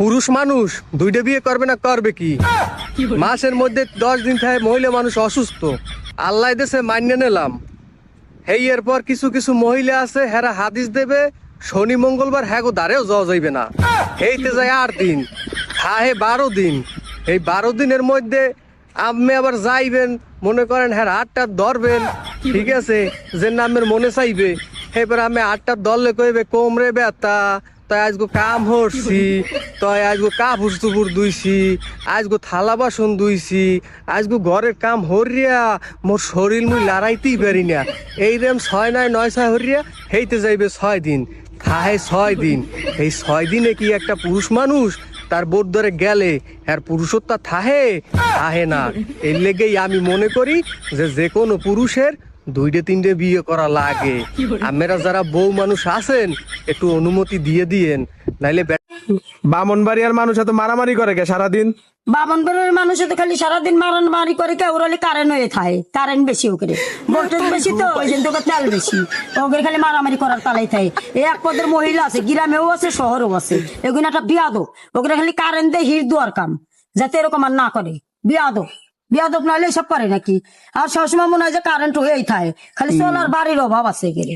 পুরুষ মানুষ দুইটা বিয়ে করবে না করবে কি? মাসের মধ্যে 10 দিন থাকে মহিলা মানুষ অসুস্থ, আল্লাহ দেশে মান্য নিলাম। এই এরপর কিছু কিছু মহিলা আছে হেরা হাদিস দেবে শনি মঙ্গলবার হ্যাগো দাঁড়েও যাওয়া যাইবে না, এইতে যায় 8 দিন, খাহে 12 দিন। এই 12 দিনের মধ্যে আপনি আবার যাইবেন, মনে করেন হ্যাঁ 8টা ধরবেন, ঠিক আছে, যে নামের মনে চাইবে। এবার আমি 8টা ধরলে কইবে কোমরে ব্যথা, তাই আজগো কাম হরছি, তাই আজগো কাপড় চুপুর ধুইছি, আজগো থালা বাসন ধুইছি, আজগো ঘরের কাম হরিয়া মোর শরীর মুই লড়াইতেই পারি না। এই রেম 6 নয় 9 হরিয়া হেইতে যাইবে 6 দিন, খাহে 6 দিন। এই 6 দিনে কি একটা পুরুষ মানুষ তার বোর ধরে গেলে আর পুরুষত্ব থাহে না। এর লেগেই আমি মনে করি যে কোনো পুরুষের 2-3টে বিয়ে করা লাগে। আমরা যারা বউ মানুষ আছেন একটু অনুমতি দিয়ে দিয়েন, নাইলে বামনবাড়িয়ার মানুষ এত মারামারি করে কে সারাদিন? বামনবাড়ির মানুষ তো খালি সারাদিন মারামারি করে কে ওরালি কারেন্ট হয়ে থাকে, কারেন্ট বেশি ওকে ভোল্টেজ বেশি, তো ওই জন্য তোকে তেল বেশি, ওকে খালি মারামারি করার তালাই থাকে। এই এক পদের মহিলা আছে, গ্রামেও আছে শহরেও আছে, এগুলো একটা বিয়াদব, ওকে খালি কারেন্ট দিয়ে হিট দেওয়ার কাম, যাতে এরকম আর না করে। বিয়াদব বিয়াদব নাহলে এসব পারে নাকি? আর সবসময় মনে হয় যে কারেন্ট হয়েই থাকে, খালি সোলার বাড়ির অভাব আছে গেলে।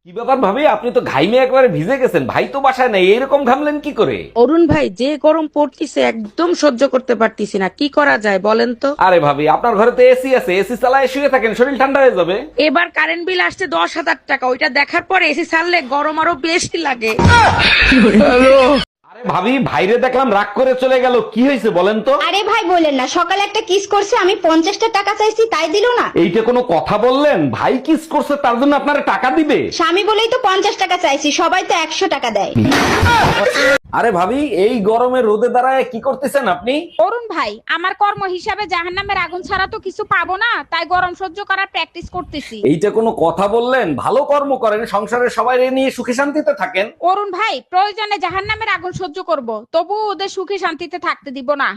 কি ব্যাপার ভাবি, আপনি তো ঘাইমে একবারে ভিজে গেছেন, ভাই তো বাসায় নেই, এরকম ঘামলেন কি করে? অরুণ ভাই, যে গরম পড়তিছে একদম সহ্য করতে পারতিছি না, কি করা যায় বলেন তো? আরে ভাবি, আপনার ঘরে তো এসি আছে, এসি চালায় শুয়ে থাকেন, শরীর ঠান্ডা হয়ে যাবে। এবার কারেন্ট বিল আসছে 10,000 টাকা, ওইটা দেখার পরে এসি ছাড়লে গরম আরো বেশি লাগে। আরে ভাবি, ভাইরে দেখলাম রাগ করে চলে গেল, কি হয়েছে বলেন তো? আরে ভাই বলেন না, সকালে একটা কিস করছে, আমি 50টা টাকা চাইছি তাই দিল না। এইটা কোনো কথা বললেন? ভাই কিস করছে তার জন্য আপনারা টাকা দিবে? স্বামী বলেই তো 50 টাকা চাইছি, সবাই তো 100 টাকা দেয়। আরে ভাবি, এই গরমে রোদে দাঁড়ায় কি করতেছেন আপনি? অরুণ ভাই, আমার কর্ম হিসাবে জাহান্নামের আগুন ছাড়া তো কিছু পাবো না, তাই গরম সহ্য করার প্র্যাকটিস করতেছি। এইটা কোনো কথা বললেন? ভালো কর্ম করেন, সংসারের সবাই নিয়ে সুখে শান্তিতে থাকেন। অরুণ ভাই, প্রয়োজনে জাহান্নামের আগুন সহ্য করব, তবু ওদের সুখে শান্তিতে থাকতে দিব না।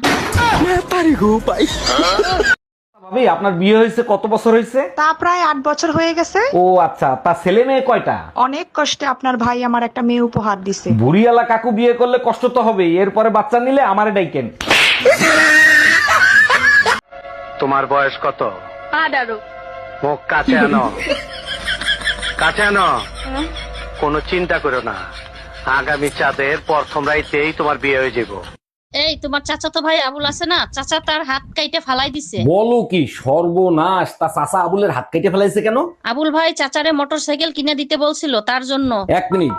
ভাবি, আপনার বিয়ে হয়েছে কত বছর হয়েছে? তা প্রায় 8 বছর হয়ে গেছে। ও আচ্ছা, তা ছেলে মেয়ে কয়টা? অনেক কষ্টে আপনার ভাই আমার একটা মেয়ে উপহার দিছে। বুড়িয়ালা কাকু বিয়ে করলে কষ্ট তো হবেই, এরপরে বাচ্চা নিলে আমারে ডাইকেন। তোমার বয়স কত? 18। মুখ কাছে আনো, কাছে আনো। কোনো চিন্তা করো না, আগামী চাঁদের প্রথম রাইতেই তোমার বিয়ে হয়ে যাবো। এই তোমার চাচাতো ভাই আবুল আছে না, চাচা তার হাত কাইটে ফালাই দিছে। বলো কি সর্বনাশ! তা চাচা আবুলের হাত কেটে ফেলাইছে কেন? আবুল ভাই চাচারে মোটরসাইকেল কিনে দিতে বলছিল, তার জন্য। 1 মিনিট।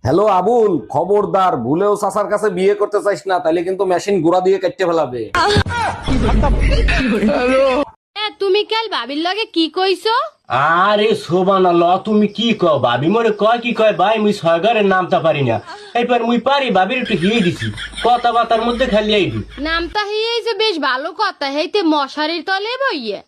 হ্যালো আবুল, খবরদার ভুলেও চাচার কাছে বিয়ে করতে চাইস না, তাইলে কিন্তু মেশিন গুড়া দিয়ে কেটে ফেলাবে। তুমি কাল বাবির লগে কি কইছো? আরে শোভানাল্লাহ, তুমি কি কও? ভাবি মরে কয় কি কয় ভাই, মুই সয়গারের নামটা পারি না, এরপর মুই পারি ভাবির একটু হিয়ে দিছি, কথাবার্তার মধ্যে খালি আইডি নামটা হিয়ে যে বেশ ভালো কথা, হেইতে মশারির তলে বইয়ে।